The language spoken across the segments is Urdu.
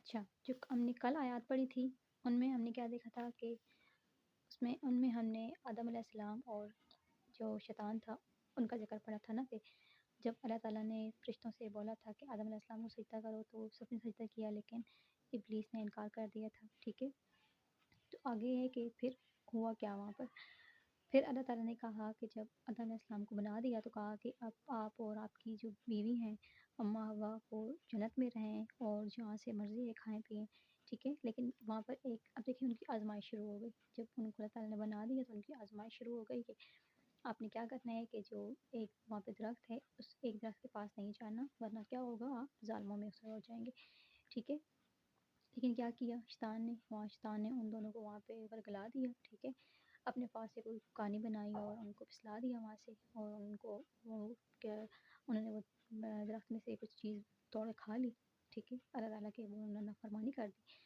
اچھا، جو ہم نے کل آیات پڑھی تھی ان میں ہم نے کیا دیکھا تھا کہ ان میں ہم نے آدم علیہ السلام اور جو شیطان تھا ان کا ذکر پڑھا تھا نا، کہ جب اللہ تعالیٰ نے فرشتوں سے بولا تھا کہ آدم علیہ السلام کو سجدہ کرو تو سب نے سجدہ کیا، لیکن ابلیس نے انکار کر دیا تھا، ٹھیک ہے۔ تو آگے ہے کہ پھر ہوا کیا وہاں پر، پھر اللہ تعالیٰ نے کہا کہ جب آدم علیہ السلام کو بنا دیا تو کہا کہ اب آپ اور آپ کی جو بیوی ہیں اماں ہوا کو جنت میں رہیں اور جہاں سے مرضی ہے کھائیں پئیں، ٹھیک ہے۔ لیکن وہاں پر ایک اب دیکھیں ان کی آزمائش شروع ہو گئی، جب ان کو اللہ تعالیٰ نے بنا دیا تو ان کی آزمائش شروع ہو گئی کہ آپ نے کیا کرنا ہے کہ جو ایک وہاں پہ درخت ہے اس ایک درخت کے پاس نہیں جانا، ورنہ کیا ہوگا آپ ظالموں میں سے ہو جائیں گے، ٹھیک ہے۔ لیکن کیا کیا شیطان نے ان دونوں کو وہاں پہ ورگلا دیا، ٹھیک ہے۔ اپنے پاس سے کوئی کہانی بنائی اور ان کو پھسلا دیا وہاں سے، اور ان کو وہ کیا انہوں نے وہ درخت میں سے کچھ چیز توڑ کے کھا لی، ٹھیک ہے۔ اللہ تعالیٰ کے وہ انہوں نے نافرمانی کر دی۔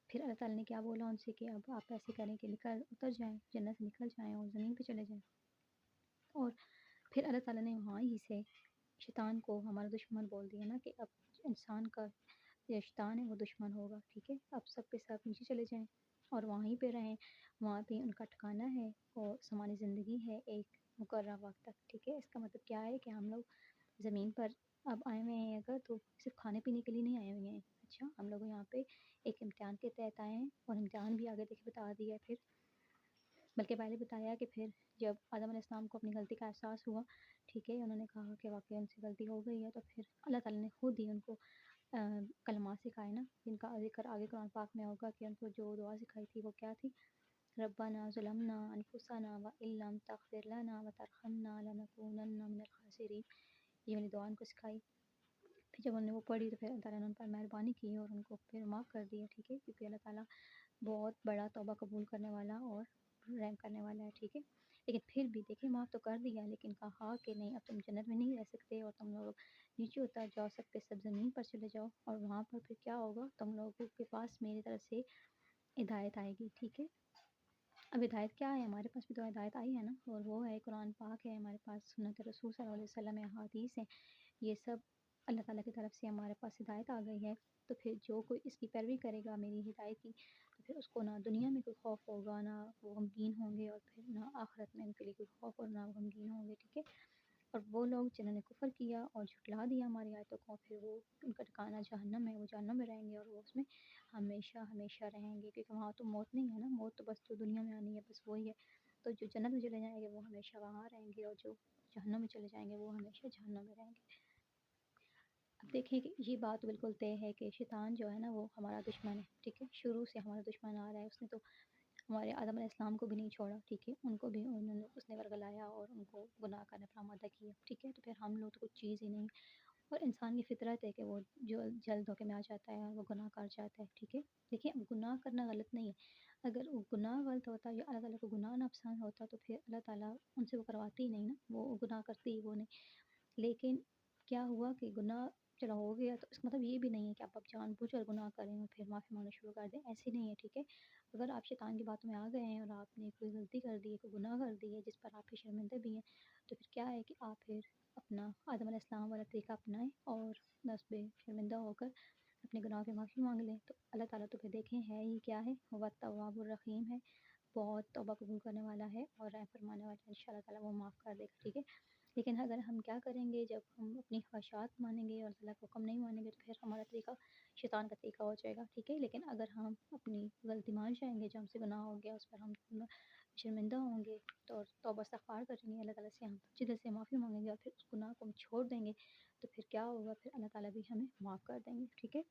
پھر اللہ تعالیٰ نے کیا بولا ان سے کہ اب آپ ایسے کریں کہ اتر جائیں جنت سے، نکل جائیں اور زمین پہ چلے جائیں، اور پھر اللہ تعالیٰ نے وہاں ہی سے شیطان کو ہمارا دشمن بول دیا نا، کہ اب انسان کا جو شیطان ہے وہ دشمن ہوگا، ٹھیک ہے۔ اب سب کے سب نیچے چلے جائیں اور وہیں پہ رہیں، وہاں پہ ان کا ٹھکانہ ہے اور سمانی زندگی ہے ایک مقررہ وقت تک، ٹھیک ہے۔ اس کا مطلب کیا ہے کہ ہم لوگ زمین پر اب آئے ہوئے ہیں اگر تو صرف کھانے پینے کے لیے نہیں آئے ہوئے ہیں، اچھا ہم لوگ یہاں پہ ایک امتحان کے تحت آئے ہیں، اور امتحان بھی آگے دیکھ بتا دیا ہے پھر، بلکہ پہلے بتایا کہ پھر جب آدم علیہ السلام کو اپنی غلطی کا احساس ہوا، ٹھیک ہے، انہوں نے کہا کہ واقعی ان سے غلطی ہو گئی ہے، تو پھر اللہ تعالیٰ نے خود ہی ان کو کلمات سکھائے نا، جن کا ذکر آگے قرآن پاک میں ہوگا کہ ان کو جو دعا سکھائی تھی وہ کیا تھی، ربنا ظلمنا انفسنا وان لم تغفر لنا وترحمنا لنکونن من الخاسرین، یہ والی دعا ان کو سکھائی۔ پھر جب انہوں نے وہ پڑھی تو پھر اللہ تعالیٰ نے ان پر مہربانی کی اور ان کو پھر معاف کر دیا، ٹھیک ہے، کیونکہ اللہ تعالیٰ بہت بڑا توبہ قبول کرنے والا اور رحم کرنے والا ہے، ٹھیک ہے۔ لیکن پھر بھی دیکھیں معاف تو کر دیا، لیکن کہا کہ نہیں اب تم جنت میں نہیں رہ سکتے اور تم لوگ نیچے اتر جاؤ، سب کے سب زمین پر چلے جاؤ، اور وہاں پر پھر کیا ہوگا، تم لوگوں کے پاس میری طرف سے ہدایت آئے گی، ٹھیک ہے۔ اب ہدایت کیا ہے، ہمارے پاس بھی تو ہدایت آئی ہے نا، اور وہ ہے قرآن پاک ہے ہمارے پاس، سنت رسول صلی اللہ علیہ وسلم ہے، احادیث ہیں، یہ سب اللہ تعالیٰ کی طرف سے ہمارے پاس ہدایت آ گئی ہے۔ تو پھر جو کوئی اس کی پیروی کرے گا میری ہدایت کی، تو پھر اس کو نہ دنیا میں کوئی خوف ہوگا، نہ وہ غمگین ہوں گے، اور پھر نہ آخرت میں ان کے لیے کوئی خوف اور نہ غمگین ہوں گے، ٹھیک ہے۔ اور وہ لوگ جنہوں نے کفر کیا اور جھٹلا دیا ہماری آیتوں کو، پھر وہ ان کا ٹھکانہ جہنم ہے، وہ جہنم میں رہیں گے اور وہ اس میں ہمیشہ ہمیشہ رہیں گے، کیونکہ وہاں تو موت نہیں ہے نا، موت تو بس جو دنیا میں آنی ہے بس وہی ہے۔ تو جو جنت میں چلے جائیں گے وہ ہمیشہ وہاں رہیں گے، اور جو جہنم میں چلے جائیں گے وہ ہمیشہ جہنم میں رہیں گے۔ اب دیکھیں کہ یہ بات بالکل طے ہے کہ شیطان جو ہے نا وہ ہمارا دشمن ہے، ٹھیک ہے، شروع سے ہمارا دشمن آ رہا ہے، اس نے تو ہمارے آدم علیہ السلام کو بھی نہیں چھوڑا، ٹھیک ہے، ان کو بھی اس نے ورگلایا اور ان کو گناہ کا نفرہ آمادہ کیا، ٹھیک ہے۔ تو پھر ہم لوگ تو کچھ چیز ہی نہیں، اور انسان کی فطرت ہے کہ وہ جو جلد دھوکے میں آ جاتا ہے اور وہ گناہ کر جاتا ہے، ٹھیک ہے۔ دیکھیں گناہ کرنا غلط نہیں ہے، اگر وہ گناہ غلط ہوتا یا اللہ تعالیٰ کو گناہ ناپسند ہوتا تو پھر اللہ تعالیٰ ان سے وہ کرواتے ہی نہیں نا، وہ گناہ کرتے ہی وہ نہیں۔ لیکن کیا ہوا کہ گناہ چلو ہو گیا، تو اس کا مطلب یہ بھی نہیں ہے کہ آپ جان بوجھ کر گناہ کریں اور پھر معافی مانگنا شروع کر دیں، ایسے نہیں ہے، ٹھیک ہے۔ اگر آپ شیطان کی باتوں میں آ گئے ہیں اور آپ نے کوئی غلطی کر دی ہے، کوئی گناہ کر دی ہے جس پر آپ پھر شرمندہ بھی ہیں، تو پھر کیا ہے کہ آپ پھر اپنا آدم علیہ السلام والا طریقہ اپنائیں اور بس بے شرمندہ ہو کر اپنے گناہ کی معافی مانگ لیں، تو اللہ تعالیٰ تو پھر دیکھیں ہے ہی کیا ہے، وہ تواب الرحیم ہے، بہت توبہ قبول کرنے والا ہے اور رحم فرمانے والا ہے، ان شاء اللہ تعالیٰ وہ معاف کر دے گا، ٹھیک ہے۔ لیکن اگر ہم کیا کریں گے، جب ہم اپنی خواہشات مانیں گے اور اللہ تعالیٰ کا حکم نہیں مانیں گے، تو پھر ہمارا طریقہ شیطان کا طریقہ ہو جائے گا، ٹھیک ہے۔ لیکن اگر ہم اپنی غلطی مان جائیں گے، جو ہم سے گناہ ہو گیا اس پر ہم شرمندہ ہوں گے تو توبہ استغفار کریں گے، اللہ تعالیٰ سے ہم سچے دل سے معافی مانگیں گے اور پھر اس گناہ کو ہم چھوڑ دیں گے، تو پھر کیا ہوگا، پھر اللہ تعالیٰ بھی ہمیں معاف کر دیں گے، ٹھیک ہے۔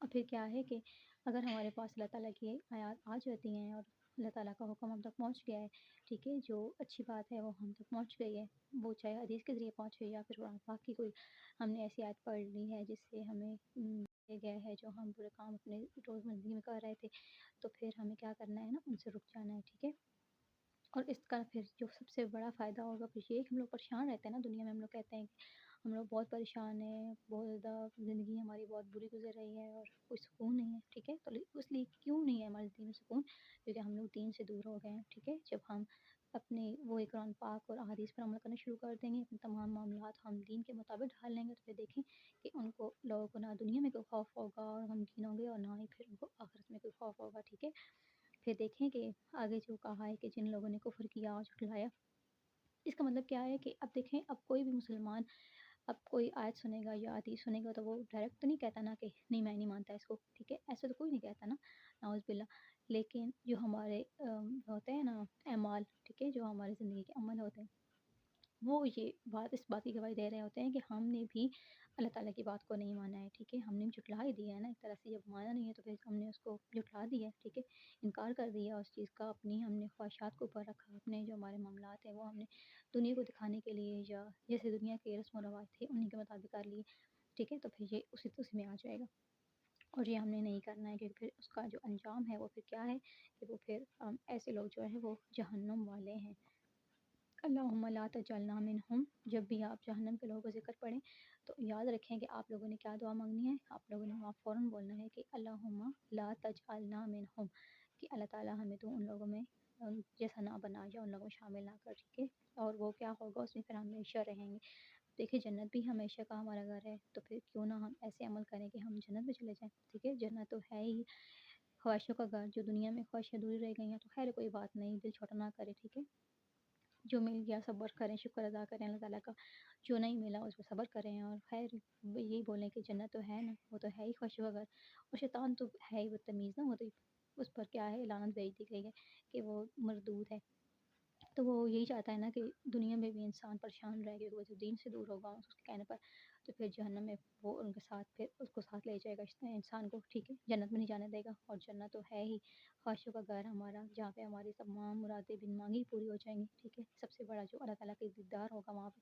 اور پھر کیا ہے کہ اگر ہمارے پاس اللہ تعالیٰ کی آیات آ جاتی ہیں اور اللہ تعالیٰ کا حکم ہم تک پہنچ گیا ہے، ٹھیک ہے، جو اچھی بات ہے وہ ہم تک پہنچ گئی ہے، وہ چاہے حدیث کے ذریعے پہنچ گئی یا پھر قرآن پاک کی کوئی ہم نے ایسی آیت پڑھ لی ہے جس سے ہمیں دیا گیا ہے جو ہم پورے کام اپنے روزمرہ زندگی میں کر رہے تھے، تو پھر ہمیں کیا کرنا ہے نا، ان سے رک جانا ہے، ٹھیک ہے۔ اور اس کا پھر جو سب سے بڑا فائدہ ہوگا پھر یہ کہ ہم لوگ پریشان رہتے ہیں نا دنیا میں، ہم لوگ کہتے ہیں کہ ہم لوگ بہت پریشان ہیں، بہت زیادہ زندگی ہماری بہت بری گزر رہی ہے اور کوئی سکون نہیں ہے، ٹھیک ہے۔ تو اس لیے کیوں نہیں ہے ہماری زندگی میں سکون، کیونکہ ہم لوگ دین سے دور ہو گئے ہیں، ٹھیک ہے۔ جب ہم اپنے وہی قرآن پاک اور احادیث پر عمل کرنا شروع کر دیں گے، اپنے تمام معاملات ہم دین کے مطابق ڈھال لیں گے، تو پھر دیکھیں کہ ان کو لوگوں کو نہ دنیا میں کوئی خوف ہوگا اور غمگین ہوں گے، اور نہ ہی پھر ان کو آخرت میں کوئی خوف ہوگا، ٹھیک ہے۔ پھر دیکھیں کہ آگے جو کہا ہے کہ جن لوگوں نے کفر کیا اور جھٹلایا، اس کا مطلب کیا ہے کہ اب دیکھیں، اب کوئی بھی مسلمان اب کوئی آیت سنے گا یا حدیث سنے گا تو وہ ڈائریکٹ تو نہیں کہتا نا کہ نہیں میں نہیں مانتا اس کو، ٹھیک ہے، ایسا تو کوئی نہیں کہتا نا، نعوذ باللہ۔ لیکن جو ہمارے ہوتے ہیں نا اعمال، ٹھیک ہے، جو ہماری زندگی کے عمل ہوتے ہیں، وہ یہ اس بات کی گواہی دے رہے ہوتے ہیں کہ ہم نے بھی اللہ تعالیٰ کی بات کو نہیں مانا ہے، ٹھیک ہے، ہم نے جھٹلا ہی دیا ہے نا ایک طرح سے، جب مانا نہیں ہے تو پھر ہم نے اس کو جھٹلا دیا ہے، ٹھیک ہے، انکار کر دیا اس چیز کا، اپنی ہم نے خواہشات کو اوپر رکھا، اپنے جو ہمارے معاملات ہیں وہ ہم نے دنیا کو دکھانے کے لیے یا جیسے دنیا کے رسم و رواج تھے انہیں کے مطابق کر لیے، ٹھیک ہے، تو پھر یہ اسی میں آ جائے گا، اور یہ ہم نے نہیں کرنا ہے، کیونکہ پھر اس کا جو انجام ہے وہ پھر کیا ہے کہ وہ پھر ایسے لوگ جو ہیں وہ جہنم والے ہیں۔ اللہم لا تجعلنا منہم، جب بھی آپ جہنم کے لوگوں کا ذکر پڑھیں تو یاد رکھیں کہ آپ لوگوں نے کیا دعا مانگنی ہے، آپ لوگوں نے وہاں فوراً بولنا ہے کہ اللہم لا تجعلنا منہم، کہ اللہ تعالیٰ ہمیں تو ان لوگوں میں جیسا نہ بنا یا ان لوگوں میں شامل نہ کر، ٹھیک ہے، اور وہ کیا ہوگا اس میں پھر ہمیشہ رہیں گے۔ دیکھیں جنت بھی ہمیشہ کا ہمارا گھر ہے، تو پھر کیوں نہ ہم ایسے عمل کریں کہ ہم جنت میں چلے جائیں، ٹھیک ہے، جنت تو ہے ہی خواہشوں کا گھر، جو دنیا میں خواہشیں دوری رہ گئی ہیں تو خیر کوئی بات نہیں، دل چھوٹا نہ کرے، ٹھیک ہے، جو مل گیا صبر کریں، شکر ادا کریں اللہ تعالیٰ کا، جو نہیں ملا اس پہ صبر کریں، اور خیر یہی بولیں کہ جنت تو ہے نا، وہ تو ہے ہی خواہشوں کا گھر، اور شیطان تو ہے ہی بدتمیز نا، وہ تو اس پر کیا ہے لعنت بھیج دی گئی ہے کہ وہ مردود ہے، تو وہ یہی چاہتا ہے نا کہ دنیا میں بھی انسان پریشان رہ گئے، وہ جو دین سے دور ہوگا اس کے کہنے پر، تو پھر جہنم میں وہ ان کے ساتھ پھر اس کو ساتھ لے جائے گا انسان کو، ٹھیک ہے، جنت میں نہیں جانے دے گا، اور جنت تو ہے ہی خواہشوں کا گھر ہمارا، جہاں پہ ہماری تمام مرادیں بن مانگی پوری ہو جائیں گی، ٹھیک ہے، سب سے بڑا جو اللہ تعالیٰ کے دیدار ہوگا وہاں پہ،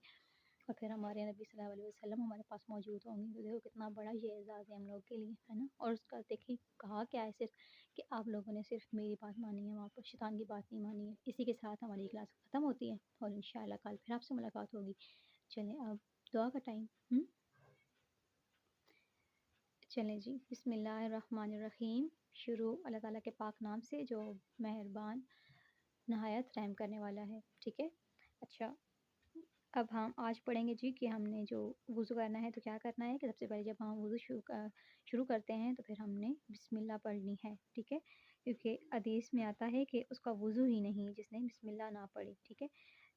اور پھر ہمارے نبی صلی اللہ علیہ وسلم ہمارے پاس موجود ہوں گے، تو دیکھو کتنا بڑا یہ اعزاز ہے ہم لوگ کے لیے، ہے نا، اور اس کا دیکھیں کہا کیا ہے صرف کہ آپ لوگوں نے صرف میری بات مانی ہے، وہاں پر شیطان کی بات نہیں مانی ہے۔ اسی کے ساتھ ہماری کلاس ختم ہوتی ہے، اور انشاءاللہ کل پھر آپ سے ملاقات ہوگی۔ چلیں اب دعا کا ٹائم، چلیں جی، بسم اللہ الرحمن الرحیم، شروع اللہ تعالیٰ کے پاک نام سے جو مہربان نہایت رحم کرنے والا ہے، ٹھیک ہے۔ اچھا، اب ہم آج پڑھیں گے جی کہ ہم نے جو وضو کرنا ہے تو کیا کرنا ہے، کہ سب سے پہلے جب ہم وضو شروع کرتے ہیں تو پھر ہم نے بسم اللہ پڑھنی ہے، ٹھیک ہے، کیونکہ حدیث میں آتا ہے کہ اس کا وضو ہی نہیں جس نے بسم اللہ نہ پڑھی، ٹھیک ہے۔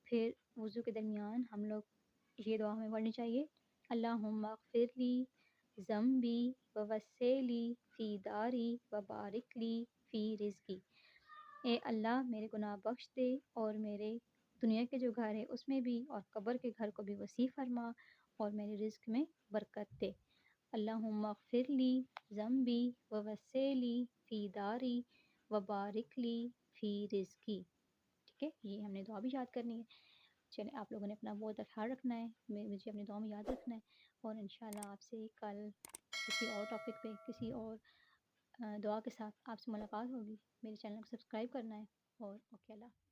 پھر وضو کے درمیان ہم لوگ یہ دعا ہمیں پڑھنی چاہیے، اللہم اغفر لی ذنبی ووسع لی فی داری وبارک لی فی رزقی، اے اللہ میرے گناہ بخش دے اور میرے دنیا کے جو گھر ہے اس میں بھی، اور قبر کے گھر کو بھی وسیع فرما، اور میرے رزق میں برکت دے۔ اللہم اغفر لی ذنبی ووسع لی فی داری وبارک لی فی رزقی، ٹھیک ہے، یہ ہم نے دعا بھی یاد کرنی ہے۔ چلیں آپ لوگوں نے اپنا بہت خیال رکھنا ہے، مجھے اپنی دعا میں یاد رکھنا ہے، اور انشاءاللہ آپ سے کل کسی اور ٹاپک پہ کسی اور دعا کے ساتھ آپ سے ملاقات ہوگی۔ میرے چینل کو سبسکرائب کرنا ہے، اور اوکے اللہ۔